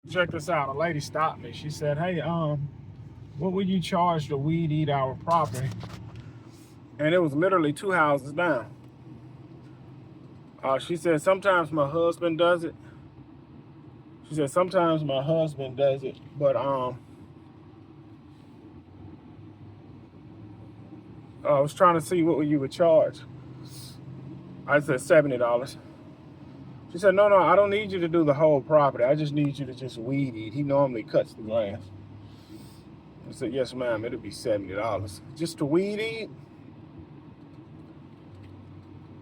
Check this out. A lady stopped me. She said, "Hey, what would you charge to weed eat our property?" And it was literally 2 houses down. She said, "Sometimes my husband does it." She said, "Sometimes my husband does it, but I was trying to see what you would charge." I said $70. She said, "No, I don't need you to do the whole property. I just need you to just weed eat. He normally cuts the grass." I said, "Yes, ma'am, it'll be $70. Just to weed eat?"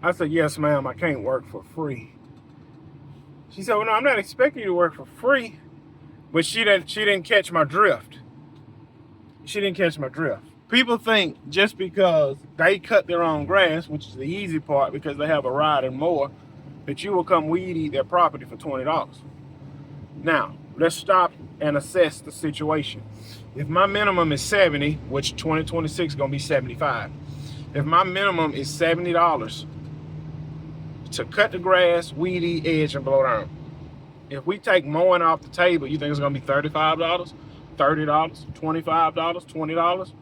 I said, "Yes, ma'am, I can't work for free." She said, "Well, no, I'm not expecting you to work for free." But she didn't catch my drift. She didn't catch my drift. People think just because they cut their own grass, which is the easy part because they have a ride and mower, that you will come weed eat their property for $20. Now, let's stop and assess the situation. If my minimum is 70, which 2026 is going to be 75. If my minimum is $70 to cut the grass, weed eat, edge, and blow down. If we take mowing off the table, you think it's going to be $35, $30, $25, $20?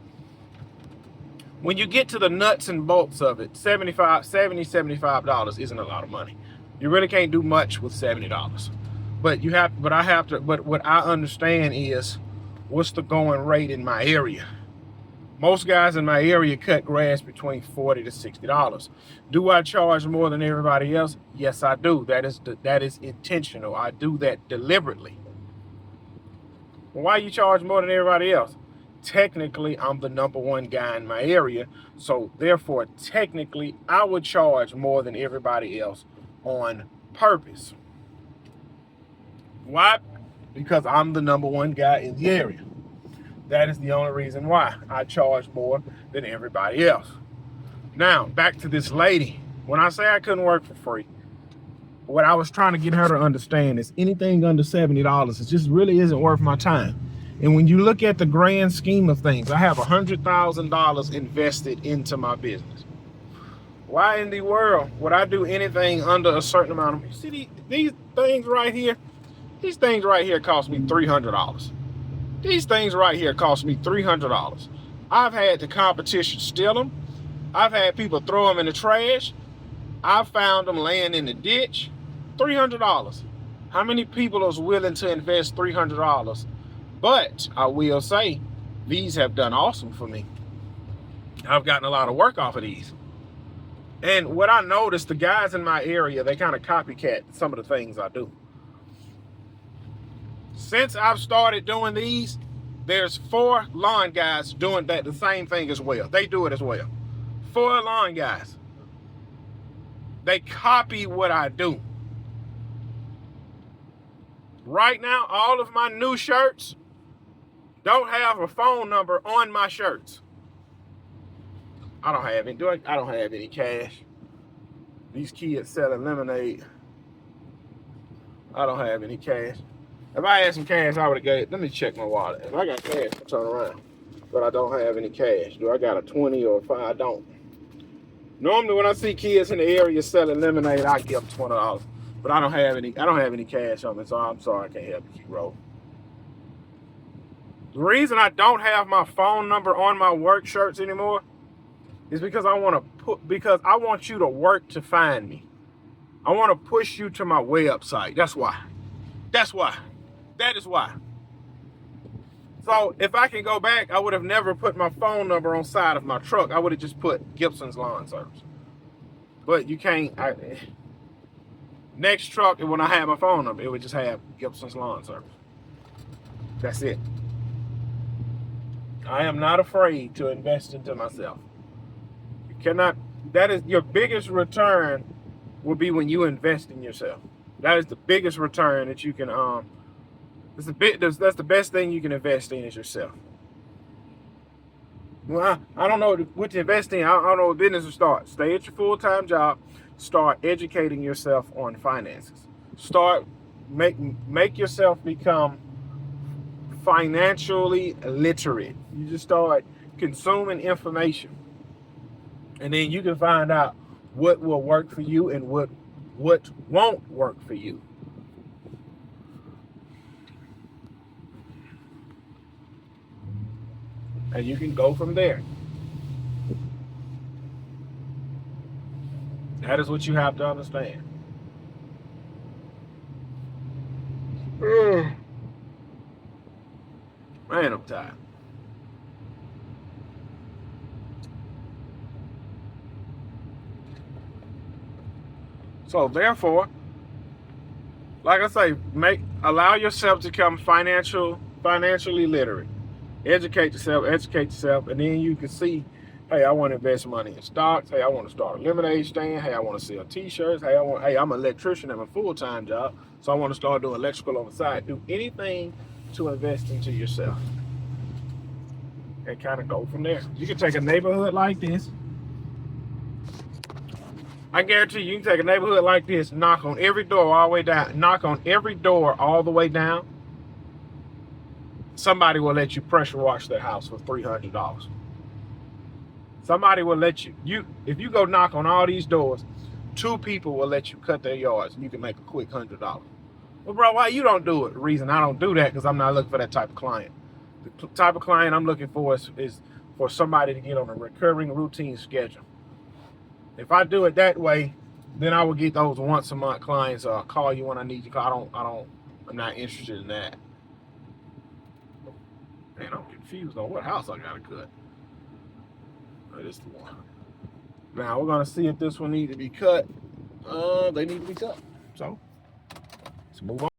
When you get to the nuts and bolts of it, $75 isn't a lot of money. You really can't do much with $70. But what I understand is what's the going rate in my area. Most guys in my area cut grass between $40 to $60. Do I charge more than everybody else? Yes, I do. That is intentional. I do that deliberately. Well, why you charge more than everybody else? Technically, I'm the #1 guy in my area, so therefore, technically, I would charge more than everybody else on purpose. Why? Because I'm the #1 guy in the area. That is the only reason why I charge more than everybody else. Now, back to this lady. When I say I couldn't work for free, what I was trying to get her to understand is anything under $70, it just really isn't worth my time. And when you look at the grand scheme of things, I have $100,000 invested into my business. Why in the world would I do anything under a certain amount of money? You see these things right here? These things right here cost me $300. These things right here cost me $300. I've had the competition steal them. I've had people throw them in the trash. I've found them laying in the ditch. $300. How many people is willing to invest $300? But I will say, these have done awesome for me. I've gotten a lot of work off of these. And what I noticed, the guys in my area, they kind of copycat some of the things I do. Since I've started doing these, there's 4 lawn guys doing the same thing as well. They do it as well. 4 lawn guys. They copy what I do. Right now, all of my new shirts don't have a phone number on my shirts. I don't have any. I don't have any cash. These kids selling lemonade. I don't have any cash. If I had some cash, I would have gave. Let me check my wallet. If I got cash, I'll turn around. But I don't have any cash. Do I got a 20 or a 5? I don't. Normally, when I see kids in the area selling lemonade, I give them $20. But I don't have any. I don't have any cash on me, so I'm sorry I can't help you. Keep rolling. The reason I don't have my phone number on my work shirts anymore is because I want you to work to find me. I want to push you to my website. That's why. That's why. That is why. So if I can go back, I would have never put my phone number on side of my truck. I would have just put Gibson's Lawn Service. But you can't. Next truck, when I have my phone number, it would just have Gibson's Lawn Service. That's it. I am not afraid to invest into myself. You cannot. That is your biggest return. Will be when you invest in yourself. That is the biggest return that you can. That's the best thing you can invest in is yourself. Well, I don't know what to invest in. I don't know what business to start. Stay at your full-time job. Start educating yourself on finances. Make yourself become financially literate. You just start consuming information, and then you can find out what will work for you and what won't work for you. and you can go from there. That is what you have to understand. Man, I'm tired. So therefore, like I say, allow yourself to become financially literate. Educate yourself, and then you can see, hey, I want to invest money in stocks. Hey, I want to start a lemonade stand. Hey, I want to sell t-shirts. Hey, I'm an electrician at my full-time job, so I want to start doing electrical on the side. Do anything to invest into yourself, and kind of go from there. You can take a neighborhood like this. I guarantee you can take a neighborhood like this, knock on every door all the way down, knock on every door all the way down. Somebody will let you pressure wash their house for $300. Somebody will let you, if you go knock on all these doors, 2 people will let you cut their yards and you can make a quick $100. Well, bro, why you don't do it? The reason I don't do that because I'm not looking for that type of client. The type of client I'm looking for is for somebody to get on a recurring routine schedule. If I do it that way, then I will get those once a month clients. Call you when I need you. I'm not interested in that. Man, I'm confused on what house I gotta cut. Oh, this is the one. Now we're gonna see if this one needs to be cut. They need to be cut. So let's move on.